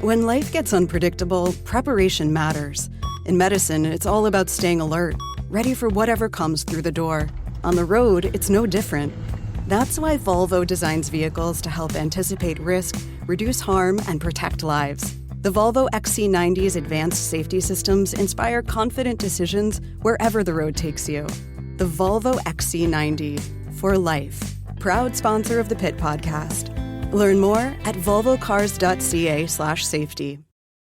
When life gets unpredictable, preparation matters. In medicine, it's all about staying alert, ready for whatever comes through the door. On the road, it's no different. That's why Volvo designs vehicles to help anticipate risk, reduce harm, and protect lives. The Volvo XC90's advanced safety systems inspire confident decisions wherever the road takes you. The Volvo XC90, for life. Proud sponsor of the Pit Podcast. Learn more at volvocars.ca/safety.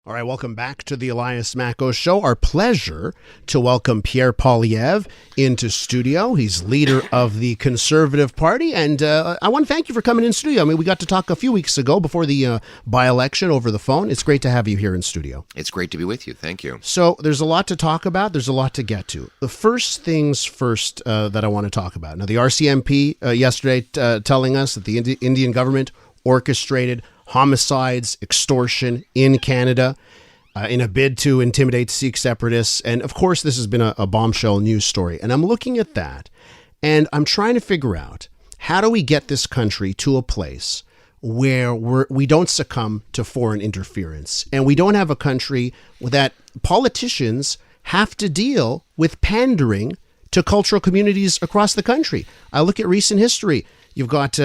All right, welcome back to the Elias Makos Show. Our pleasure to welcome Pierre Poilievre into studio. He's leader of the Conservative Party, and I want to thank you for coming in studio. I mean, we got to talk a few weeks ago before the by-election over the phone. It's great to have you here in studio. It's great to be with you. Thank you. So there's a lot to talk about. There's a lot to get to. The first things first that I want to talk about. Now, the RCMP yesterday telling us that the Indian government orchestrated homicides, extortion in Canada in a bid to intimidate Sikh separatists. And of course, this has been a bombshell news story. And I'm looking at that and I'm trying to figure out, how do we get this country to a place where we don't succumb to foreign interference, and we don't have a country that politicians have to deal with pandering to cultural communities across the country? I look at recent history. You've got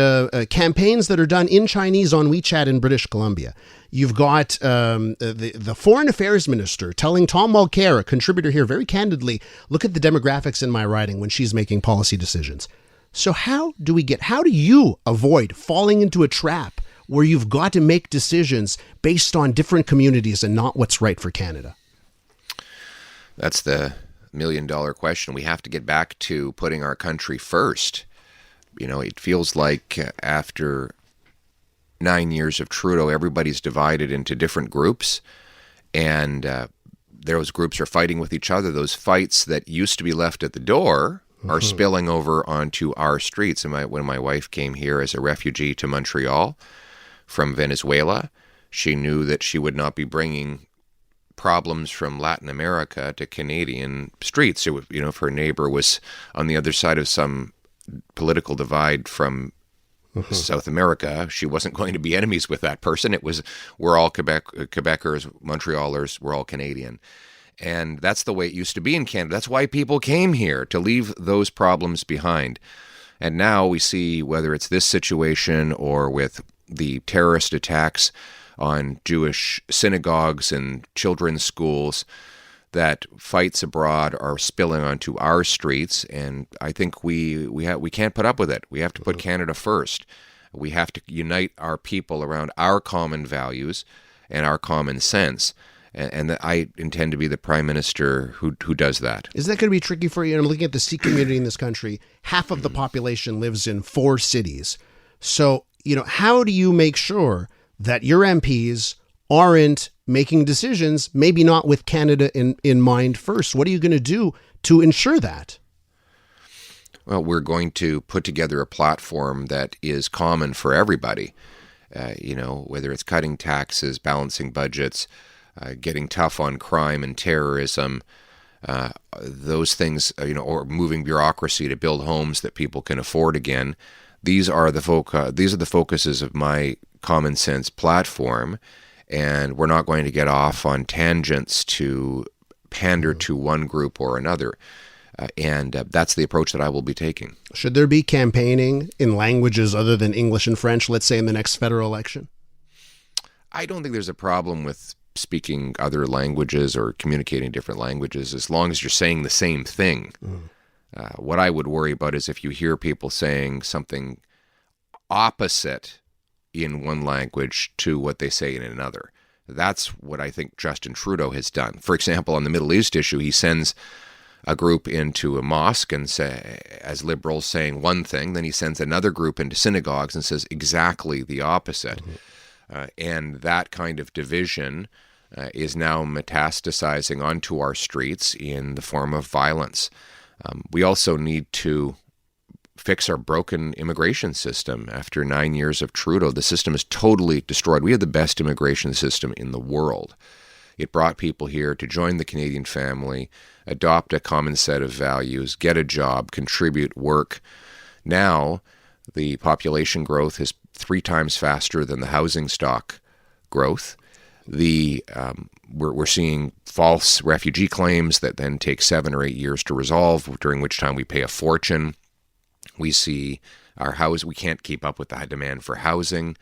campaigns that are done in Chinese on WeChat in British Columbia. You've got the Foreign Affairs Minister telling Tom Mulcair, a contributor here, very candidly, look at the demographics in my riding when she's making policy decisions. So how do you avoid falling into a trap where you've got to make decisions based on different communities and not what's right for Canada? That's the million-dollar question. We have to get back to putting our country first. You know, it feels like after 9 years of Trudeau, everybody's divided into different groups, and those groups are fighting with each other. Those fights that used to be left at the door are spilling over onto our streets. And when my wife came here as a refugee to Montreal from Venezuela, she knew that she would not be bringing problems from Latin America to Canadian streets. If her neighbor was on the other side of some political divide from South America, she wasn't going to be enemies with that person. We're all Quebecers, Montrealers, we're all Canadian. And that's the way it used to be in Canada. That's why people came here, to leave those problems behind. And now we see, whether it's this situation or with the terrorist attacks on Jewish synagogues and children's schools, that fights abroad are spilling onto our streets, and I think we can't put up with it. We have to put Canada first. We have to unite our people around our common values and our common sense, and I intend to be the Prime Minister who does that. Is that going to be tricky for you? I'm looking at the Sikh community in this country. Half of the population lives in 4 cities. So, how do you make sure that your MPs aren't making decisions, maybe not with Canada in mind first? What are you going to do to ensure that? Well, we're going to put together a platform that is common for everybody. Whether it's cutting taxes, balancing budgets, getting tough on crime and terrorism, those things, or moving bureaucracy to build homes that people can afford again. These are the focuses of my common sense platform. And we're not going to get off on tangents to pander to one group or another. And that's the approach that I will be taking. Should there be campaigning in languages other than English and French, let's say in the next federal election? I don't think there's a problem with speaking other languages or communicating different languages, as long as you're saying the same thing. What I would worry about is if you hear people saying something opposite in one language to what they say in another. That's what I think Justin Trudeau has done. For example, on the Middle East issue, he sends a group into a mosque and as liberals saying one thing, then he sends another group into synagogues and says exactly the opposite. And that kind of division is now metastasizing onto our streets in the form of violence. We also need to fix our broken immigration system. After 9 years of Trudeau, the system is totally destroyed. We have the best immigration system in the world. It brought people here to join the Canadian family, adopt a common set of values, get a job, contribute, work. Now, the population growth is 3 times faster than the housing stock growth. We're seeing false refugee claims that then take 7 or 8 years to resolve, during which time we pay a fortune. We see we can't keep up with the demand for housing.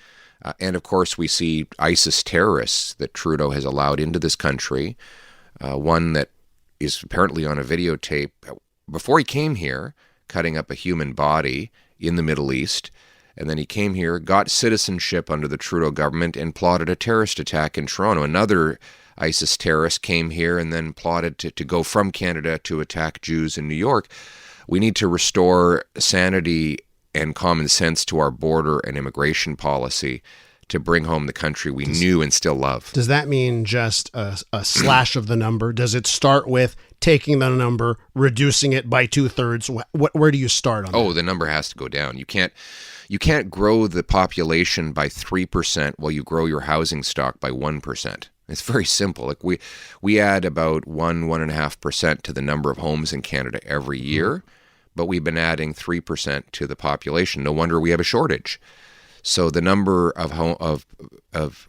And of course, we see ISIS terrorists that Trudeau has allowed into this country. One that is apparently on a videotape before he came here, cutting up a human body in the Middle East. And then he came here, got citizenship under the Trudeau government, and plotted a terrorist attack in Toronto. Another ISIS terrorist came here and then plotted to go from Canada to attack Jews in New York. We need to restore sanity and common sense to our border and immigration policy to bring home the country we knew and still love. Does that mean just a slash of the number? Does it start with taking the number, reducing it by 2/3? Where do you start on that? The number has to go down. You can't grow the population by 3% while you grow your housing stock by 1%. It's very simple. Like we add about 1.5% to the number of homes in Canada every year, but we've been adding 3% to the population. No wonder we have a shortage. So the number of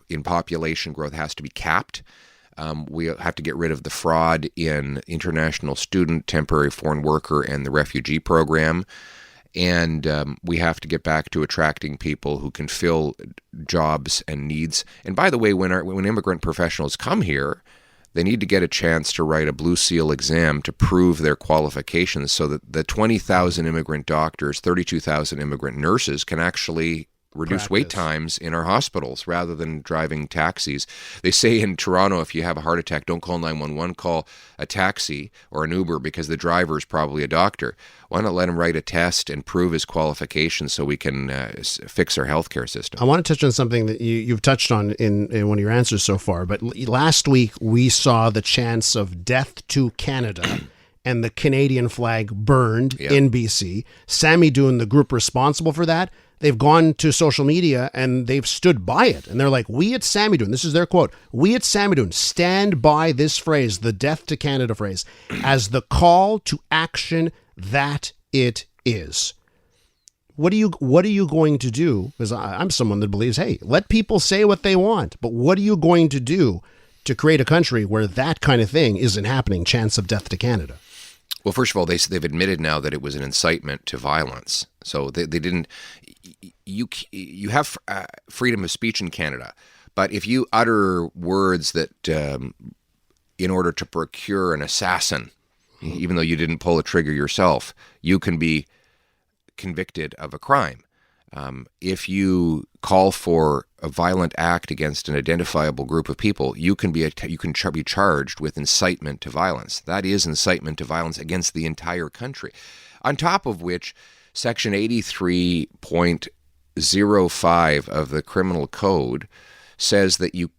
in population growth has to be capped. We have to get rid of the fraud in international student, temporary foreign worker, and the refugee program. And we have to get back to attracting people who can fill jobs and needs. And by the way, when immigrant professionals come here, they need to get a chance to write a Blue Seal exam to prove their qualifications so that the 20,000 immigrant doctors, 32,000 immigrant nurses can actually reduce wait times in our hospitals rather than driving taxis. They say in Toronto, if you have a heart attack, don't call 911, call a taxi or an Uber because the driver is probably a doctor. Why not let him write a test and prove his qualifications so we can fix our healthcare system? I want to touch on something that you've touched on in one of your answers so far, but last week we saw the chance of death to Canada and the Canadian flag burned in BC. Sammy Doon, the group responsible for that, they've gone to social media and they've stood by it. And they're like, we at Sammy Doon, this is their quote, we at Sammy Doon stand by this phrase, the death to Canada phrase, as the call to action that it is. What are you going to do? Because I'm someone that believes, hey, let people say what they want. But what are you going to do to create a country where that kind of thing isn't happening? Chance of death to Canada. Well, first of all, they've admitted now that it was an incitement to violence. So they didn't. You have freedom of speech in Canada, but if you utter words that, in order to procure an assassin, even though you didn't pull a trigger yourself, you can be convicted of a crime. If you call for a violent act against an identifiable group of people, you can be charged with incitement to violence. That is incitement to violence against the entire country. On top of which, Section 83.05 of the Criminal Code says that you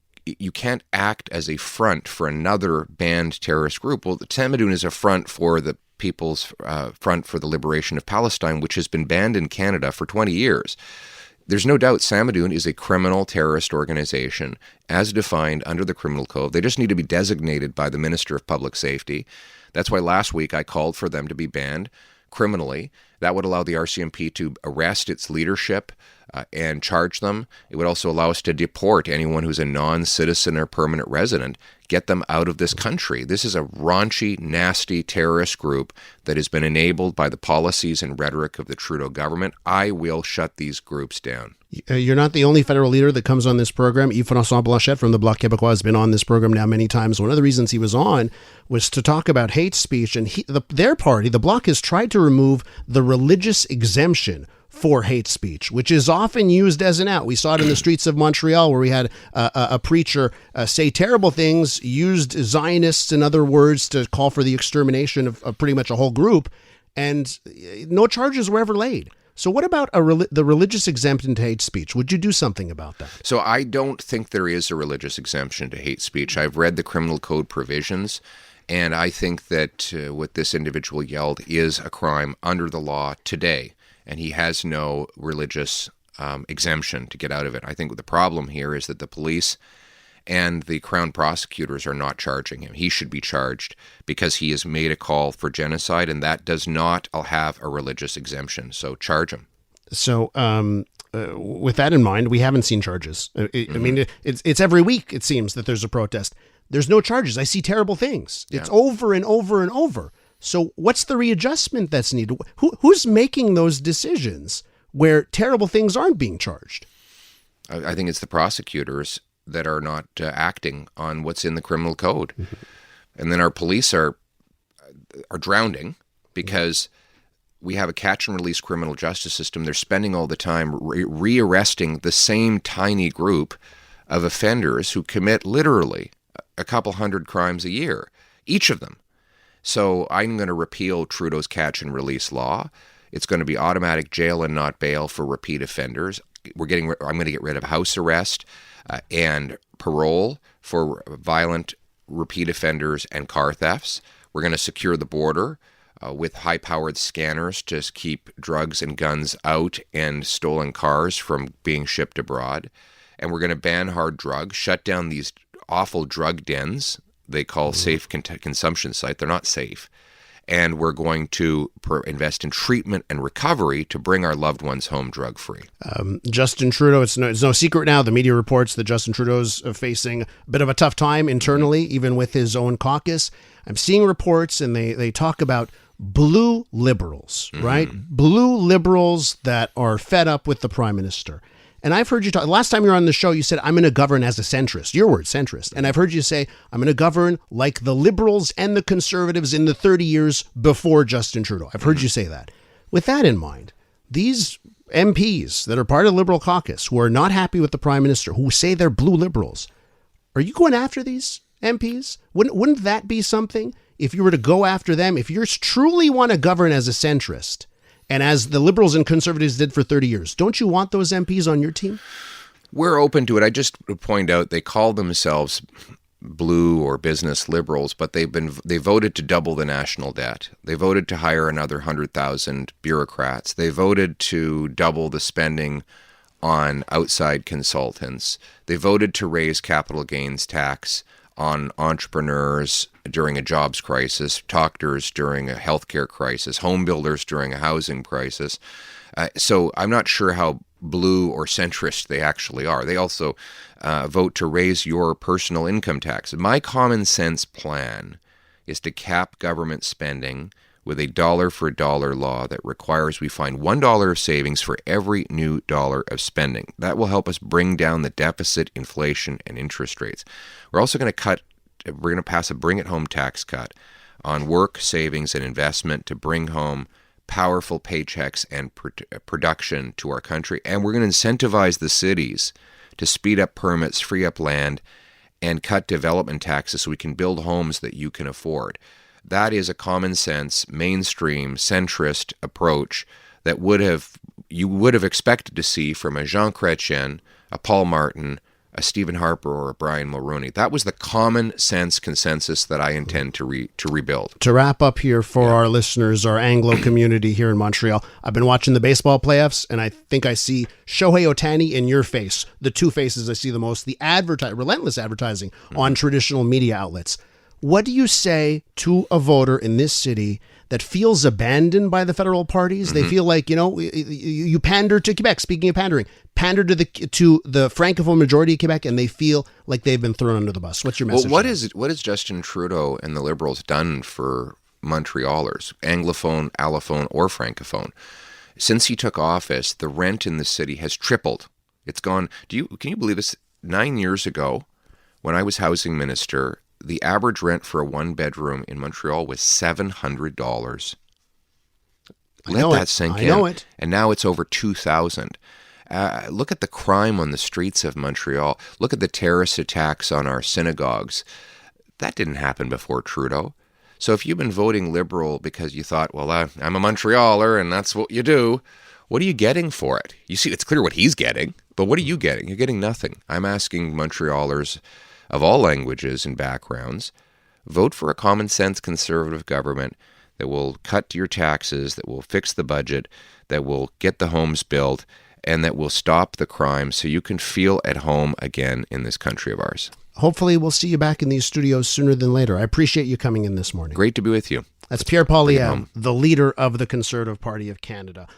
can't act as a front for another banned terrorist group. Well, the Sammy Doon is a front for the People's Front for the Liberation of Palestine, which has been banned in Canada for 20 years. There's no doubt Sammy Doon is a criminal terrorist organization as defined under the Criminal Code. They just need to be designated by the Minister of Public Safety. That's why last week I called for them to be banned criminally. That would allow the RCMP to arrest its leadership and charge them. It would also allow us to deport anyone who's a non-citizen or permanent resident, get them out of this country. This is a raunchy, nasty terrorist group that has been enabled by the policies and rhetoric of the Trudeau government. I will shut these groups down. You're not the only federal leader that comes on this program. Yves-François Blanchet from the Bloc Québécois has been on this program now many times. One of the reasons he was on was to talk about hate speech. And their party, the Bloc, has tried to remove the religious exemption for hate speech, which is often used as an out. We saw it in the streets of Montreal where we had a preacher say terrible things, used Zionists and other words to call for the extermination of pretty much a whole group, and no charges were ever laid. So what about the religious exemption to hate speech? Would you do something about that? So I don't think there is a religious exemption to hate speech. I've read the Criminal Code provisions, and I think that what this individual yelled is a crime under the law today, and he has no religious exemption to get out of it. I think the problem here is that the police and the Crown prosecutors are not charging him. He should be charged because he has made a call for genocide, and that does not have a religious exemption. So charge him. So with that in mind, we haven't seen charges. I mean, it's every week, it seems, that there's a protest. There's no charges. I see terrible things. It's over and over and over. So what's the readjustment that's needed? Who's making those decisions where terrible things aren't being charged? I think it's the prosecutors that are not acting on what's in the criminal code. And then our police are drowning because we have a catch and release criminal justice system. They're spending all the time rearresting the same tiny group of offenders who commit literally a couple hundred crimes a year, each of them. So I'm going to repeal Trudeau's catch and release law. It's going to be automatic jail and not bail for repeat offenders. I'm going to get rid of house arrest and parole for violent repeat offenders and car thefts. We're going to secure the border with high-powered scanners to keep drugs and guns out and stolen cars from being shipped abroad. And we're going to ban hard drugs, shut down these awful drug dens they call safe consumption site. They're not safe. And we're going to invest in treatment and recovery to bring our loved ones home drug-free. Justin Trudeau, it's no secret now, the media reports that Justin Trudeau's facing a bit of a tough time internally, even with his own caucus. I'm seeing reports, and they talk about blue liberals, right? Blue liberals that are fed up with the prime minister. And I've heard you talk, last time you were on the show, you said, I'm going to govern as a centrist. Your word, centrist. And I've heard you say, I'm going to govern like the liberals and the conservatives in the 30 years before Justin Trudeau. I've heard you say that. With that in mind, these MPs that are part of the Liberal caucus who are not happy with the prime minister, who say they're blue liberals, are you going after these MPs? Wouldn't that be something if you were to go after them? If you truly want to govern as a centrist, and as the Liberals and Conservatives did for 30 years, don't you want those MPs on your team? We're open to it. I just point out they call themselves blue or business liberals, but they voted to double the national debt. They voted to hire another 100,000 bureaucrats. They voted to double the spending on outside consultants. They voted to raise capital gains tax on entrepreneurs during a jobs crisis, doctors during a healthcare crisis, home builders during a housing crisis. So I'm not sure how blue or centrist they actually are. They also vote to raise your personal income tax. My common sense plan is to cap government spending with a dollar-for-dollar law that requires we find $1 of savings for every new dollar of spending. That will help us bring down the deficit, inflation, and interest rates. We're also going to pass a bring-it-home tax cut on work, savings, and investment to bring home powerful paychecks and production to our country. And we're going to incentivize the cities to speed up permits, free up land, and cut development taxes so we can build homes that you can afford. That is a common sense, mainstream, centrist approach that you would have expected to see from a Jean Chrétien, a Paul Martin, a Stephen Harper, or a Brian Mulroney. That was the common sense consensus that I intend to rebuild. To wrap up here for our listeners, our Anglo community here in Montreal, I've been watching the baseball playoffs, and I think I see Shohei Ohtani in your face, the two faces I see the most, the relentless advertising on traditional media outlets. What do you say to a voter in this city that feels abandoned by the federal parties? They feel like, you pander to Quebec, speaking of pandering, pander to the Francophone majority of Quebec, and they feel like they've been thrown under the bus. What's your message? Well, what has Justin Trudeau and the Liberals done for Montrealers, Anglophone, Allophone, or Francophone? Since he took office, the rent in the city has tripled. It's gone. Can you believe this? 9 years ago, when I was housing minister, the average rent for a one-bedroom in Montreal was $700. Let that sink in. I know it. And now it's over $2,000. Look at the crime on the streets of Montreal. Look at the terrorist attacks on our synagogues. That didn't happen before Trudeau. So if you've been voting Liberal because you thought, well, I'm a Montrealer and that's what you do, what are you getting for it? You see, it's clear what he's getting, but what are you getting? You're getting nothing. I'm asking Montrealers of all languages and backgrounds, vote for a common sense conservative government that will cut your taxes, that will fix the budget, that will get the homes built, and that will stop the crime so you can feel at home again in this country of ours. Hopefully we'll see you back in these studios sooner than later. I appreciate you coming in this morning. Great to be with you. That's Pierre Poilievre, the leader of the Conservative Party of Canada.